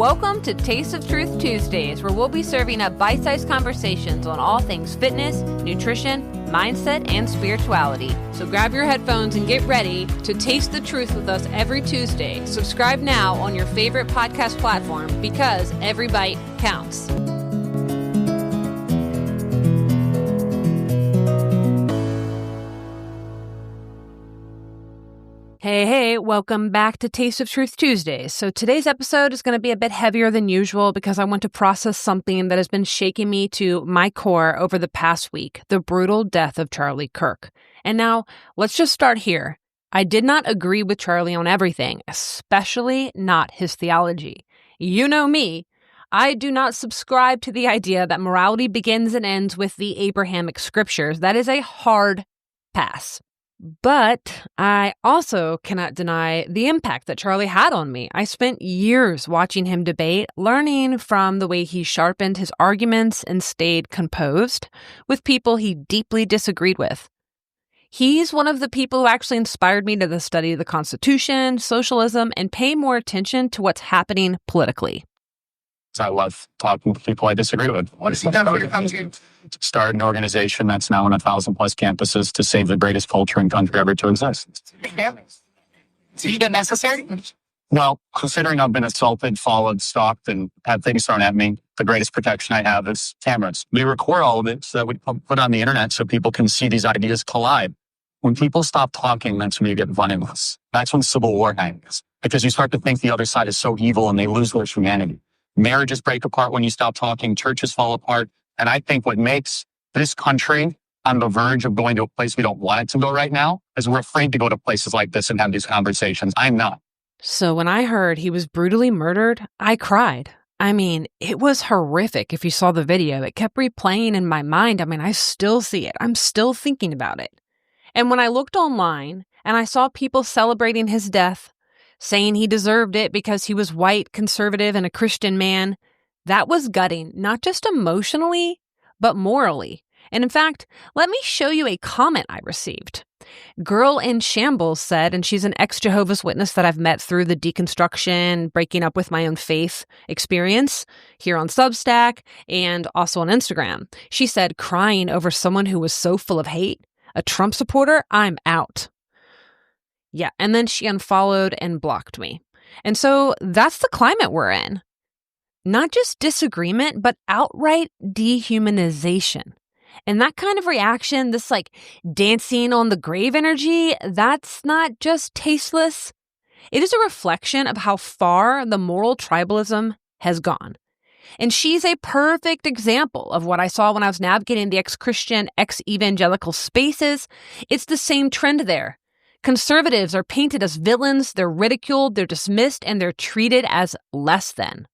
Welcome to Taste of Truth Tuesdays, where we'll be serving up bite-sized conversations on all things fitness, nutrition, mindset, and spirituality. So grab your headphones and get ready to taste the truth with us every Tuesday. Subscribe now on your favorite podcast platform because every bite counts. Hey, welcome back to Taste of Truth Tuesdays. So today's episode is going to be a bit heavier than usual because I want to process something that has been shaking me to my core over the past week, the brutal death of Charlie Kirk. And now, let's just start here. I did not agree with Charlie on everything, especially not his theology. You know me. I do not subscribe to the idea that morality begins and ends with the Abrahamic scriptures. That is a hard pass. But I also cannot deny the impact that Charlie had on me. I spent years watching him debate, learning from the way he sharpened his arguments and stayed composed with people he deeply disagreed with. He's one of the people who actually inspired me to study the Constitution, socialism, and pay more attention to what's happening politically. I love talking to people I disagree with. What has he done over your country? Start an organization that's now on 1,000+ campuses to save the greatest culture and country ever to exist. Is he necessary? Well, considering I've been assaulted, followed, stalked, and had things thrown at me, the greatest protection I have is cameras. We record all of it so that we put on the internet so people can see these ideas collide. When people stop talking, that's when you get violence. That's when civil war hangs. Because you start to think the other side is so evil and they lose their humanity. Marriages break apart when you stop talking. Churches fall apart. And I think what makes this country on the verge of going to a place we don't want it to go right now is we're afraid to go to places like this and have these conversations. I'm not. So when I heard he was brutally murdered, I cried. I mean, it was horrific. If you saw the video, it kept replaying in my mind. I mean, I still see it. I'm still thinking about it. And when I looked online and I saw people celebrating his death, saying he deserved it because he was white, conservative, and a Christian man, that was gutting, not just emotionally, but morally. And in fact, let me show you a comment I received. Girl in Shambles said, and she's an ex-Jehovah's Witness that I've met through the deconstruction, breaking up with my own faith experience here on Substack and also on Instagram. She said, crying over someone who was so full of hate, a Trump supporter, I'm out. Yeah, and then she unfollowed and blocked me. And so that's the climate we're in. Not just disagreement, but outright dehumanization. And that kind of reaction, this like dancing on the grave energy, that's not just tasteless. It is a reflection of how far the moral tribalism has gone. And she's a perfect example of what I saw when I was navigating the ex-Christian, ex-evangelical spaces. It's the same trend there. Conservatives are painted as villains, they're ridiculed, they're dismissed, and they're treated as less than.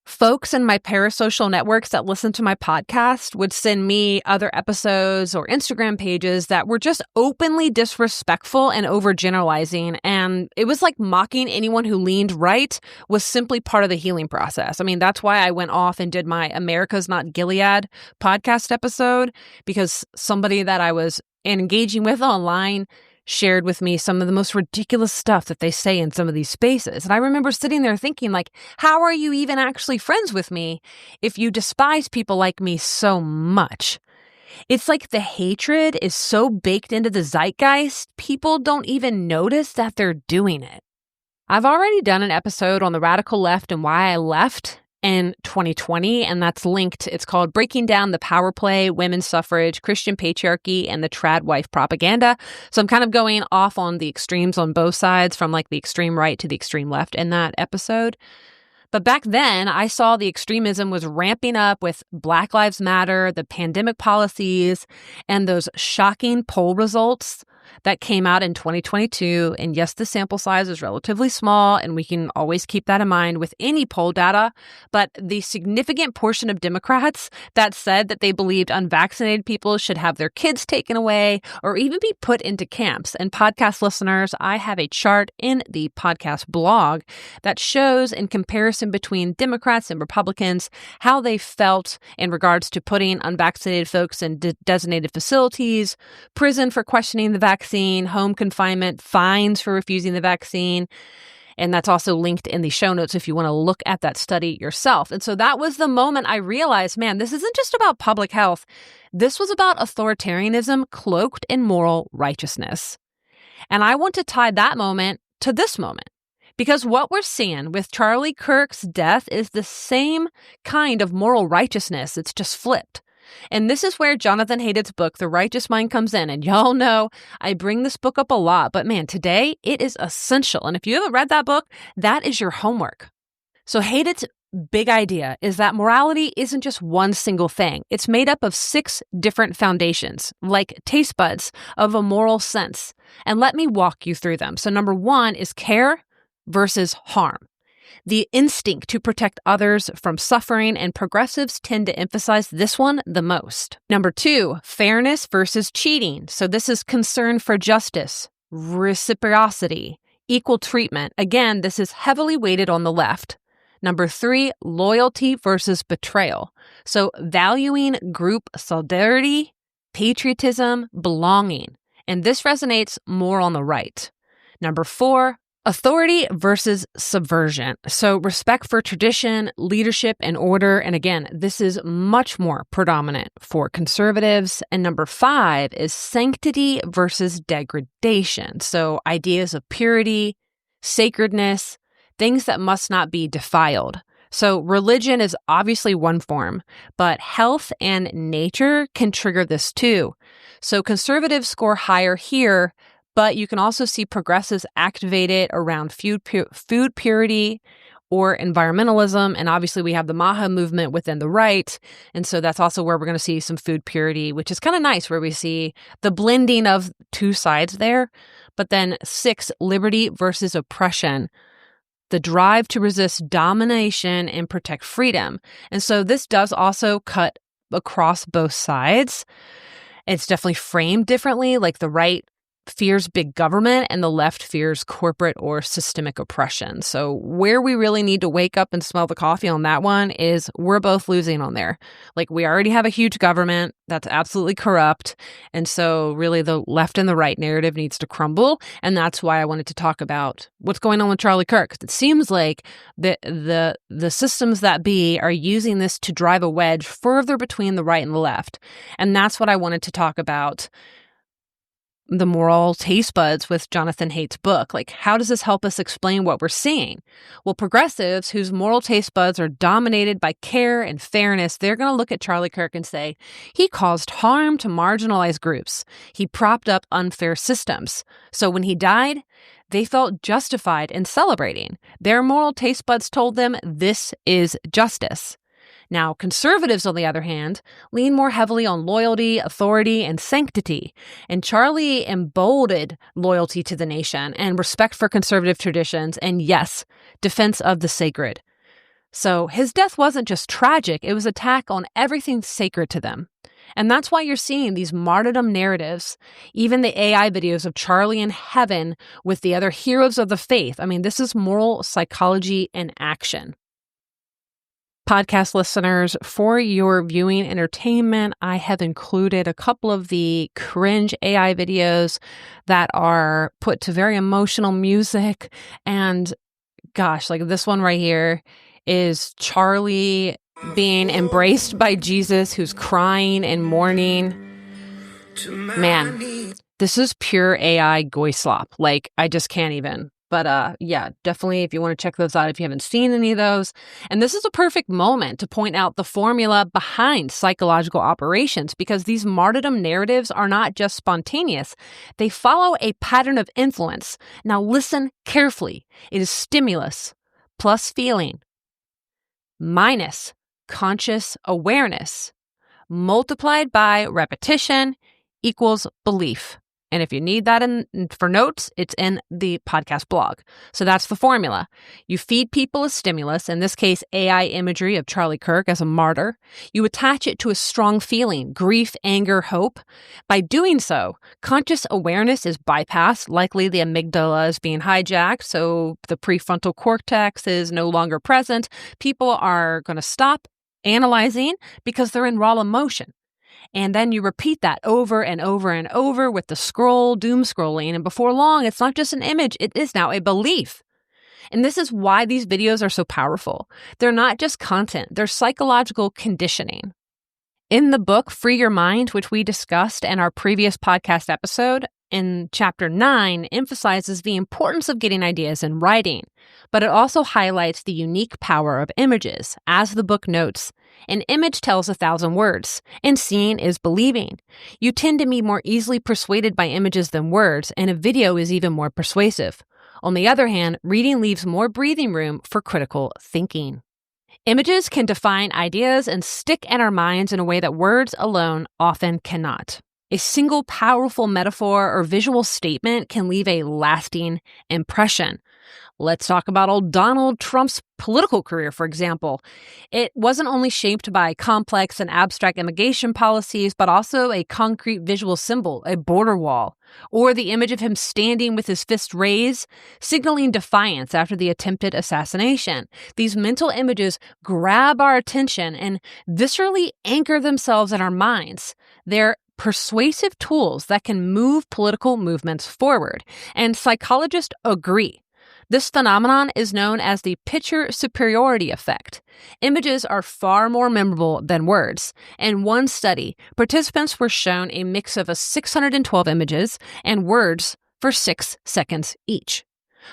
Folks in my parasocial networks that listen to my podcast would send me other episodes or Instagram pages that were just openly disrespectful and overgeneralizing, and it was like mocking anyone who leaned right was simply part of the healing process. I mean, that's why I went off and did my America's Not Gilead podcast episode, because somebody that I was engaging with online shared with me some of the most ridiculous stuff that they say in some of these spaces. And I remember sitting there thinking, like, how are you even actually friends with me if you despise people like me so much? It's like the hatred is so baked into the zeitgeist, people don't even notice that they're doing it. I've already done an episode on the radical left and why I left in 2020, and that's linked. It's called Breaking Down the Power Play, Women's Suffrage, Christian Patriarchy, and the Trad Wife Propaganda. So I'm kind of going off on the extremes on both sides, from like the extreme right to the extreme left in that episode. But back then, I saw the extremism was ramping up with Black Lives Matter, the pandemic policies, and those shocking poll results that came out in 2022. And yes, the sample size is relatively small, and we can always keep that in mind with any poll data. But the significant portion of Democrats that said that they believed unvaccinated people should have their kids taken away or even be put into camps. And podcast listeners, I have a chart in the podcast blog that shows in comparison between Democrats and Republicans how they felt in regards to putting unvaccinated folks in designated facilities, prison for questioning the vaccine, home confinement, fines for refusing the vaccine. And that's also linked in the show notes if you want to look at that study yourself. And so that was the moment I realized, man, this isn't just about public health. This was about authoritarianism cloaked in moral righteousness. And I want to tie that moment to this moment. Because what we're seeing with Charlie Kirk's death is the same kind of moral righteousness. It's just flipped. And this is where Jonathan Haidt's book, The Righteous Mind, comes in. And y'all know I bring this book up a lot, but man, today it is essential. And if you haven't read that book, that is your homework. So Haidt's big idea is that morality isn't just one single thing. It's made up of 6 different foundations, like taste buds of a moral sense. And let me walk you through them. So number 1 is care versus harm. The instinct to protect others from suffering, and progressives tend to emphasize this one the most. Number 2, fairness versus cheating. So this is concern for justice, reciprocity, equal treatment. Again, this is heavily weighted on the left. Number 3, loyalty versus betrayal. So valuing group solidarity, patriotism, belonging. And this resonates more on the right. Number 4, authority versus subversion. So respect for tradition, leadership, and order. And again, this is much more predominant for conservatives. And number 5 is sanctity versus degradation. So ideas of purity, sacredness, things that must not be defiled. So religion is obviously one form, but health and nature can trigger this too. So conservatives score higher here, but you can also see progressives activated around food purity or environmentalism. And obviously we have the MAHA movement within the right. And so that's also where we're going to see some food purity, which is kind of nice, where we see the blending of 2 sides there. But then 6, liberty versus oppression, the drive to resist domination and protect freedom. And so this does also cut across both sides. It's definitely framed differently, like the right fears big government and the left fears corporate or systemic oppression. So where we really need to wake up and smell the coffee on that one is we're both losing on there. Like, we already have a huge government that's absolutely corrupt. And so really the left and the right narrative needs to crumble. And that's why I wanted to talk about what's going on with Charlie Kirk. It seems like the systems that be are using this to drive a wedge further between the right and the left. And that's what I wanted to talk about, the moral taste buds with Jonathan Haidt's book. Like, how does this help us explain what we're seeing? Well, progressives whose moral taste buds are dominated by care and fairness, they're going to look at Charlie Kirk and say, he caused harm to marginalized groups. He propped up unfair systems. So when he died, they felt justified in celebrating. Their moral taste buds told them this is justice. Now, conservatives, on the other hand, lean more heavily on loyalty, authority, and sanctity. And Charlie embodied loyalty to the nation and respect for conservative traditions and, yes, defense of the sacred. So his death wasn't just tragic, it was an attack on everything sacred to them. And that's why you're seeing these martyrdom narratives, even the AI videos of Charlie in heaven with the other heroes of the faith. I mean, this is moral psychology in action. Podcast listeners, for your viewing entertainment, I have included a couple of the cringe AI videos that are put to very emotional music. And gosh, like this one right here is Charlie being embraced by Jesus, who's crying and mourning. Man, this is pure AI goy slop. Like, I just can't even. But yeah, definitely if you want to check those out if you haven't seen any of those. And this is a perfect moment to point out the formula behind psychological operations, because these martyrdom narratives are not just spontaneous. They follow a pattern of influence. Now listen carefully. It is stimulus plus feeling minus conscious awareness multiplied by repetition equals belief. And if you need that for notes, it's in the podcast blog. So that's the formula. You feed people a stimulus, in this case, AI imagery of Charlie Kirk as a martyr. You attach it to a strong feeling, grief, anger, hope. By doing so, conscious awareness is bypassed. Likely the amygdala is being hijacked, so the prefrontal cortex is no longer present. People are going to stop analyzing because they're in raw emotion. And then you repeat that over and over and over with the doom scrolling. And before long, it's not just an image, it is now a belief. And this is why these videos are so powerful. They're not just content, they're psychological conditioning. In the book, Free Your Mind, which we discussed in our previous podcast episode, in Chapter 9 emphasizes the importance of getting ideas in writing, but it also highlights the unique power of images. As the book notes, an image tells 1,000 words, and seeing is believing. You tend to be more easily persuaded by images than words, and a video is even more persuasive. On the other hand, reading leaves more breathing room for critical thinking. Images can define ideas and stick in our minds in a way that words alone often cannot. A single powerful metaphor or visual statement can leave a lasting impression. Let's talk about old Donald Trump's political career, for example. It wasn't only shaped by complex and abstract immigration policies, but also a concrete visual symbol, a border wall, or the image of him standing with his fist raised, signaling defiance after the attempted assassination. These mental images grab our attention and viscerally anchor themselves in our minds. They're persuasive tools that can move political movements forward, and psychologists agree. This phenomenon is known as the picture superiority effect. Images are far more memorable than words. In one study, participants were shown a mix of 612 images and words for 6 seconds each.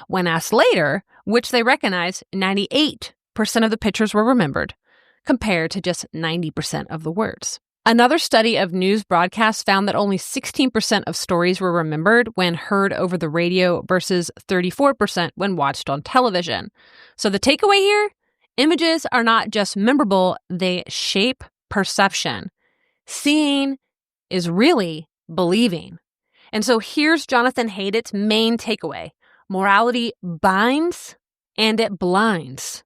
When asked later, which they recognized, 98% of the pictures were remembered, compared to just 90% of the words. Another study of news broadcasts found that only 16% of stories were remembered when heard over the radio versus 34% when watched on television. So the takeaway here, images are not just memorable, they shape perception. Seeing is really believing. And so here's Jonathan Haidt's main takeaway. Morality binds and it blinds.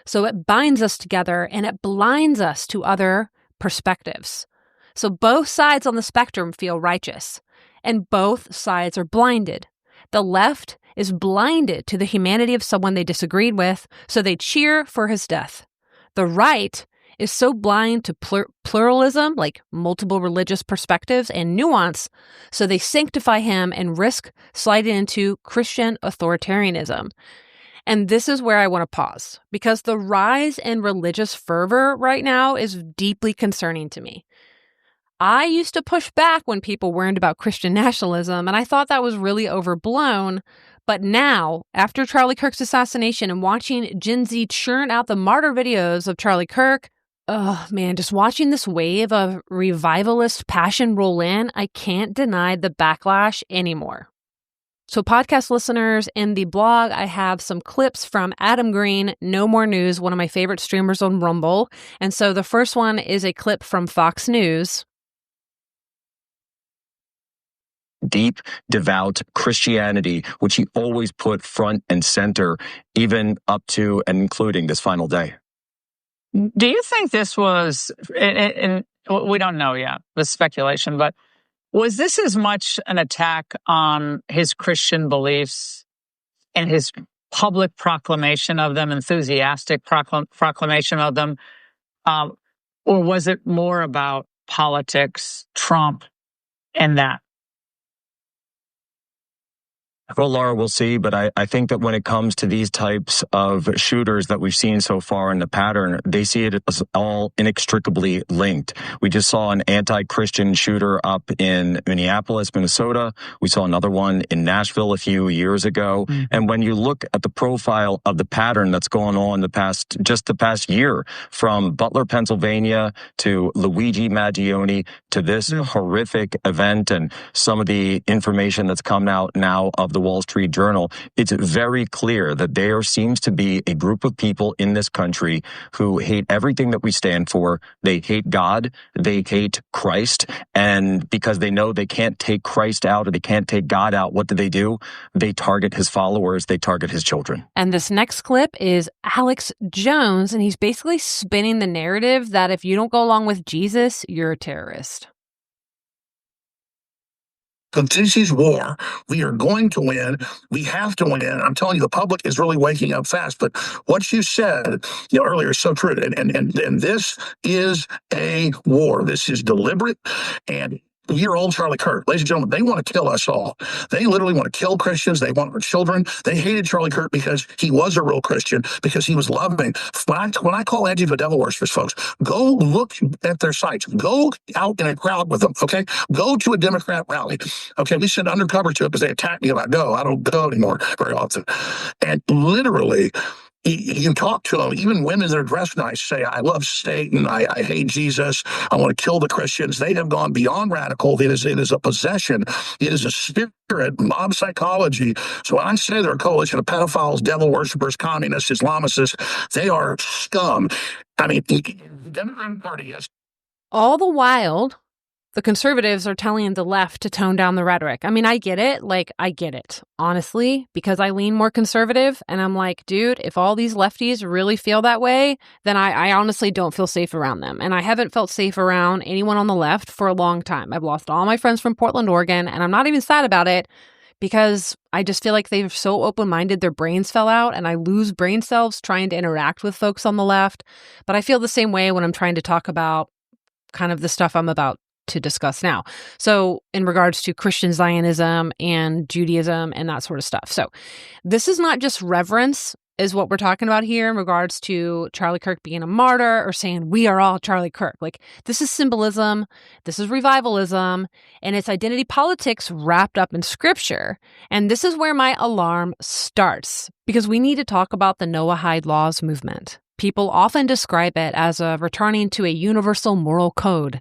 So it binds us together and it blinds us to other perspectives. So both sides on the spectrum feel righteous, and both sides are blinded. The left is blinded to the humanity of someone they disagreed with, so they cheer for his death. The right is so blind to pluralism, like multiple religious perspectives and nuance, so they sanctify him and risk sliding into Christian authoritarianism. And this is where I want to pause, because the rise in religious fervor right now is deeply concerning to me. I used to push back when people warned about Christian nationalism, and I thought that was really overblown. But now, after Charlie Kirk's assassination and watching Gen Z churn out the martyr videos of Charlie Kirk, oh man, just watching this wave of revivalist passion roll in, I can't deny the backlash anymore. So podcast listeners, in the blog, I have some clips from Adam Green, No More News, one of my favorite streamers on Rumble. And so the first one is a clip from Fox News. Deep, devout Christianity, which he always put front and center, even up to and including this final day. Do you think this was, and we don't know yet, the speculation, but was this as much an attack on his Christian beliefs and his public proclamation of them, enthusiastic proclamation of them, or was it more about politics, Trump, and that? Well, Laura, we'll see, but I think that when it comes to these types of shooters that we've seen so far in the pattern, they see it as all inextricably linked. We just saw an anti-Christian shooter up in Minneapolis, Minnesota. We saw another one in Nashville a few years ago. Mm-hmm. And when you look at the profile of the pattern that's going on the past year, from Butler, Pennsylvania to Luigi Maggioni to this horrific event and some of the information that's come out now of the Wall Street Journal, it's very clear that there seems to be a group of people in this country who hate everything that we stand for. They hate God. They hate Christ. And because they know they can't take Christ out or they can't take God out, what do? They target his followers. They target his children. And this next clip is Alex Jones, and he's basically spinning the narrative that if you don't go along with Jesus, you're a terrorist. This is war. We are going to win. We have to win. I'm telling you, the public is really waking up fast. But what you said earlier is so true. And this is a war. This is deliberate. And 8-year-old Charlie Kirk, ladies and gentlemen, they want to kill us all. They literally want to kill Christians. They want our children. They hated Charlie Kirk because he was a real Christian, because he was loving. When I call Antifa devil worshippers, folks, go look at their sites. Go out in a crowd with them, okay? Go to a Democrat rally, okay? We send undercover to it because they attack me if I go. I don't go anymore very often. And literally, you can talk to them. Even women that are dressed nice say, I love Satan. I hate Jesus. I want to kill the Christians. They have gone beyond radical. It is a possession. It is a spirit, mob psychology. So when I say they're a coalition of pedophiles, devil worshippers, communists, Islamicists, they are scum. I mean, the Democratic Party is. All the while, the conservatives are telling the left to tone down the rhetoric. I mean, I get it. I get it, honestly, because I lean more conservative. And I'm like, dude, if all these lefties really feel that way, then I honestly don't feel safe around them. And I haven't felt safe around anyone on the left for a long time. I've lost all my friends from Portland, Oregon, and I'm not even sad about it because I just feel like they're so open-minded, their brains fell out, and I lose brain cells trying to interact with folks on the left. But I feel the same way when I'm trying to talk about kind of the stuff I'm about to discuss now. So in regards to Christian Zionism and Judaism and that sort of stuff. So this is not just reverence is what we're talking about here in regards to Charlie Kirk being a martyr or saying we are all Charlie Kirk. Like, this is symbolism, this is revivalism, and it's identity politics wrapped up in scripture. And this is where my alarm starts, because we need to talk about the Noahide laws movement. People often describe it as a returning to a universal moral code.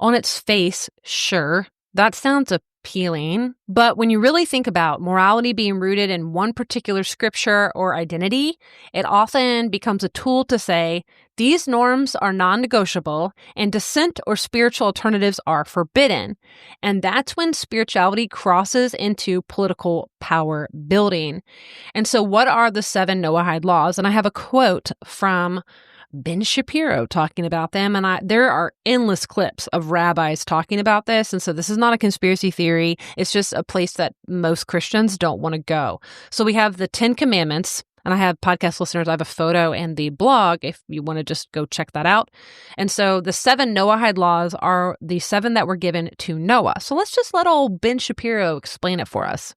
On its face, sure, that sounds appealing, but when you really think about morality being rooted in one particular scripture or identity, it often becomes a tool to say, these norms are non-negotiable and dissent or spiritual alternatives are forbidden. And that's when spirituality crosses into political power building. And so what are the 7 Noahide laws? And I have a quote from Ben Shapiro talking about them, and there are endless clips of rabbis talking about this, and so this is not a conspiracy theory. It's just a place that most Christians don't want to go. So we have the 10 Commandments, and I have podcast listeners, I have a photo and the blog if you want to just go check that out. And so the 7 Noahide laws are the 7 that were given to Noah. So let's just let old Ben Shapiro explain it for us.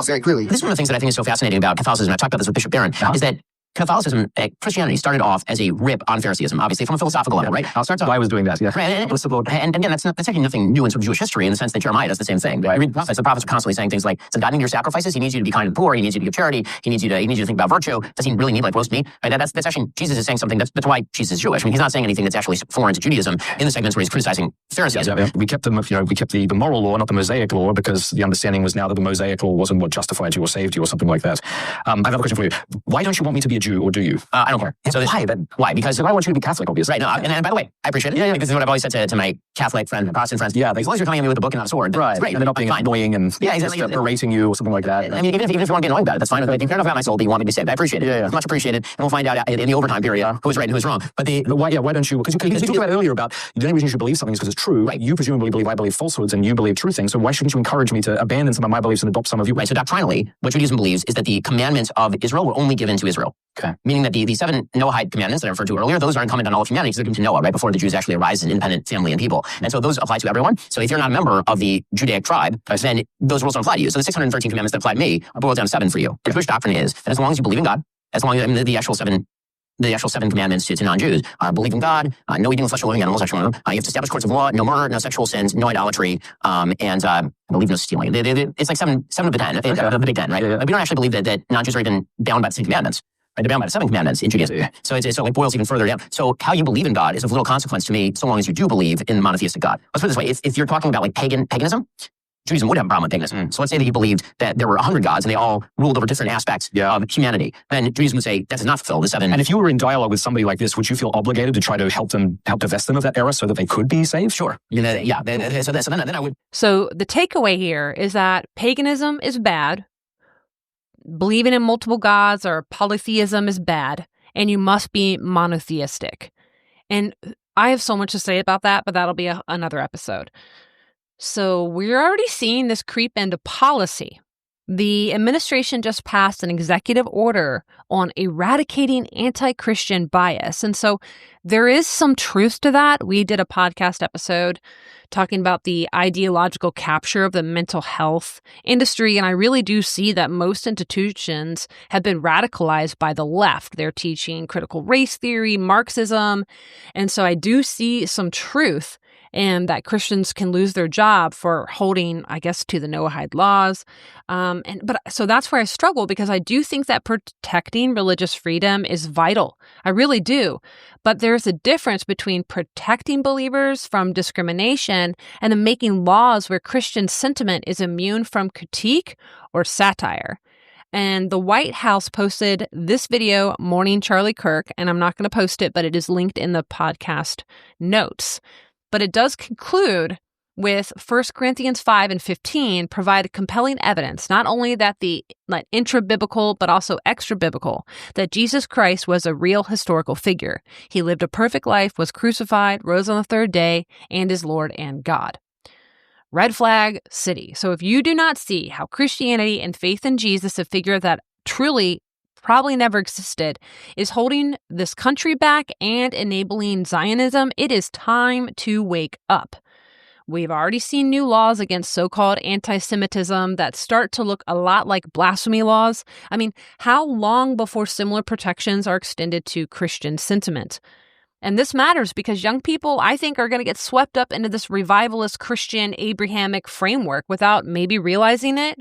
Very clearly. This is one of the things that I think is so fascinating about Catholicism. I talked about this with Bishop Barron, is that Catholicism, Christianity started off as a rip on Phariseeism, obviously from a philosophical level, right? I'll start off. I was doing that, yeah. And again, that's actually nothing new in sort of Jewish history in the sense that Jeremiah does the same thing. I read the prophets. The prophets are constantly saying things like, so God needs your sacrifices. He needs you to be kind to the poor. He needs you to give charity. He needs you to think about virtue. Does he really need like roast meat? Right? That's actually, Jesus is saying something. That's why Jesus is Jewish. I mean, he's not saying anything that's actually foreign to Judaism in the segments where he's criticizing Phariseeism. Yeah. We kept the moral law, not the Mosaic law, because the understanding was now that the Mosaic law wasn't what justified you or saved you or something like that. I have another question for you. Why don't you want me to be a Jew, or do you? I don't care. So why? Because I want you to be Catholic, obviously. Right. No, and by the way, I appreciate it. Yeah. This is what I've always said to my Catholic friends, Protestant friends. Yeah. As long as you're coming at me with a book and not a sword, right. It's great. And they're not being annoying and exactly. berating you or something like that. I mean, even if you want to be annoying about it, that's fine. If you care enough about my soul that you want me to be saved, I appreciate it. Yeah. It's much appreciated. And we'll find out in the overtime period who was right and who was wrong. But why don't you? Because you talked about earlier about the only reason you should believe something is because it's true. Right. You presumably believe I believe falsehoods and you believe true things. So why shouldn't you encourage me to abandon some of my beliefs and adopt some of you? Right. So doctrinally, what Judaism believes is that the commandments of Israel were only given to Israel. Okay. Meaning that the 7 Noahide commandments that I referred to earlier, those are incumbent on all of humanity because they're given to Noah right before the Jews actually arise as an independent family and people. And so those apply to everyone. So if you're not a member of the Judaic tribe, then those rules don't apply to you. So the 613 commandments that apply to me are boiled down to 7 for you. The Jewish doctrine is that as long as you believe in God, as long as the actual 7 commandments to non-Jews are believe in God, no eating of flesh or living animals, you have to establish courts of law, no murder, no sexual sins, no idolatry, and I believe no stealing. It's like 7 of the 10, of the big 10, right? Yeah. We don't actually believe that non-Jews are even bound by the 10 commandments. Right, they're bound by the 7 commandments in Judaism. Yeah. So it boils even further down. So how you believe in God is of little consequence to me, so long as you do believe in monotheistic God. Let's put it this way: if you're talking about like paganism, Judaism would have a problem with paganism. So let's say that you believed that there were 100 gods and they all ruled over different aspects of humanity. Then Judaism would say that does not fulfill the 7. And if you were in dialogue with somebody like this, would you feel obligated to try to help divest them of that error so that they could be saved? Sure. So then I would. So the takeaway here is that paganism is bad. Believing in multiple gods or polytheism is bad, and you must be monotheistic. And I have so much to say about that, but that'll be another episode. So we're already seeing this creep into policy. The administration just passed an executive order on eradicating anti-Christian bias. And so there is some truth to that. We did a podcast episode talking about the ideological capture of the mental health industry. And I really do see that most institutions have been radicalized by the left. They're teaching critical race theory, Marxism. And so I do see some truth and that Christians can lose their job for holding, I guess, to the Noahide laws. So that's where I struggle, because I do think that protecting religious freedom is vital. I really do. But there's a difference between protecting believers from discrimination and then making laws where Christian sentiment is immune from critique or satire. And the White House posted this video, Morning Charlie Kirk, and I'm not going to post it, but it is linked in the podcast notes. But it does conclude with 1 Corinthians 5 and 15 provide compelling evidence, not only that the intra-biblical, but also extra-biblical, that Jesus Christ was a real historical figure. He lived a perfect life, was crucified, rose on the third day, and is Lord and God. Red flag city. So if you do not see how Christianity and faith in Jesus, a figure that truly probably never existed, is holding this country back and enabling Zionism, it is time to wake up. We've already seen new laws against so-called anti-Semitism that start to look a lot like blasphemy laws. I mean, how long before similar protections are extended to Christian sentiment? And this matters because young people, I think, are going to get swept up into this revivalist Christian Abrahamic framework without maybe realizing it.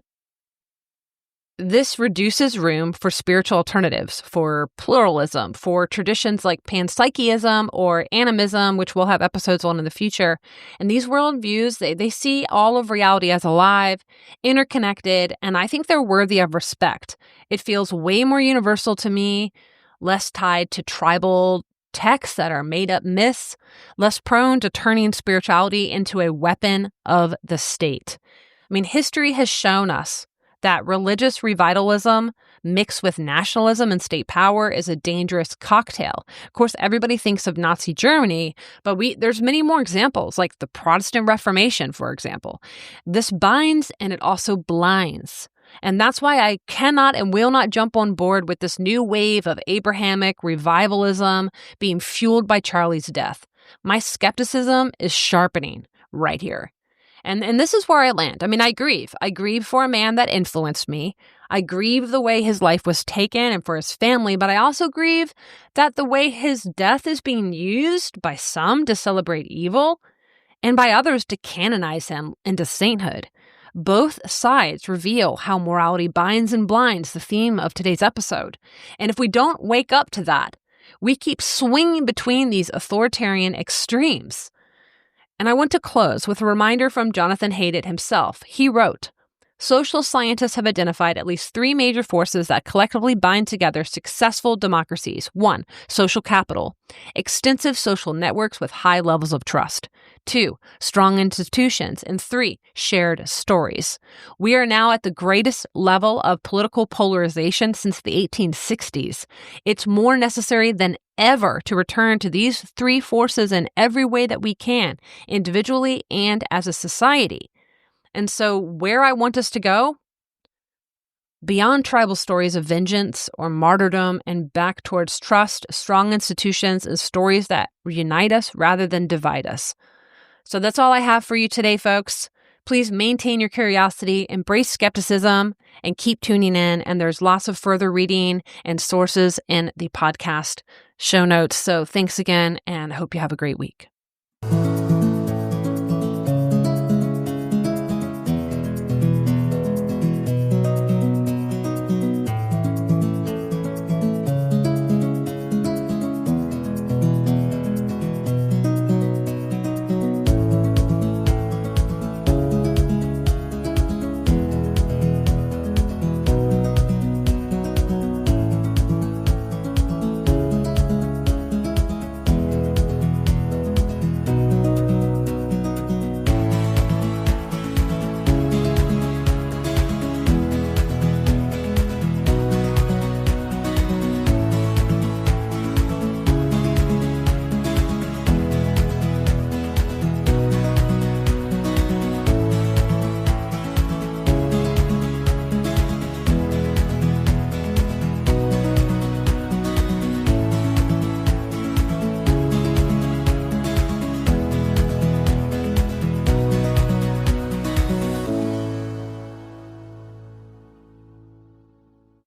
This reduces room for spiritual alternatives, for pluralism, for traditions like panpsychism or animism, which we'll have episodes on in the future. And these worldviews, they see all of reality as alive, interconnected, and I think they're worthy of respect. It feels way more universal to me, less tied to tribal texts that are made-up myths, less prone to turning spirituality into a weapon of the state. I mean, history has shown us that religious revitalism mixed with nationalism and state power is a dangerous cocktail. Of course, everybody thinks of Nazi Germany, but there's many more examples, like the Protestant Reformation, for example. This binds and it also blinds. And that's why I cannot and will not jump on board with this new wave of Abrahamic revivalism being fueled by Charlie's death. My skepticism is sharpening right here. And this is where I land. I mean, I grieve. I grieve for a man that influenced me. I grieve the way his life was taken and for his family, but I also grieve that the way his death is being used by some to celebrate evil and by others to canonize him into sainthood. Both sides reveal how morality binds and blinds, the theme of today's episode. And if we don't wake up to that, we keep swinging between these authoritarian extremes. And I want to close with a reminder from Jonathan Haidt himself. He wrote, "Social scientists have identified at least three major forces that collectively bind together successful democracies. 1, social capital, extensive social networks with high levels of trust. 2, strong institutions. And 3, shared stories. We are now at the greatest level of political polarization since the 1860s. It's more necessary than ever to return to these three forces in every way that we can, individually and as a society." And so where I want us to go, beyond tribal stories of vengeance or martyrdom and back towards trust, strong institutions, and stories that unite us rather than divide us. So that's all I have for you today, folks. Please maintain your curiosity, embrace skepticism, and keep tuning in. And there's lots of further reading and sources in the podcast show notes. So thanks again, and I hope you have a great week.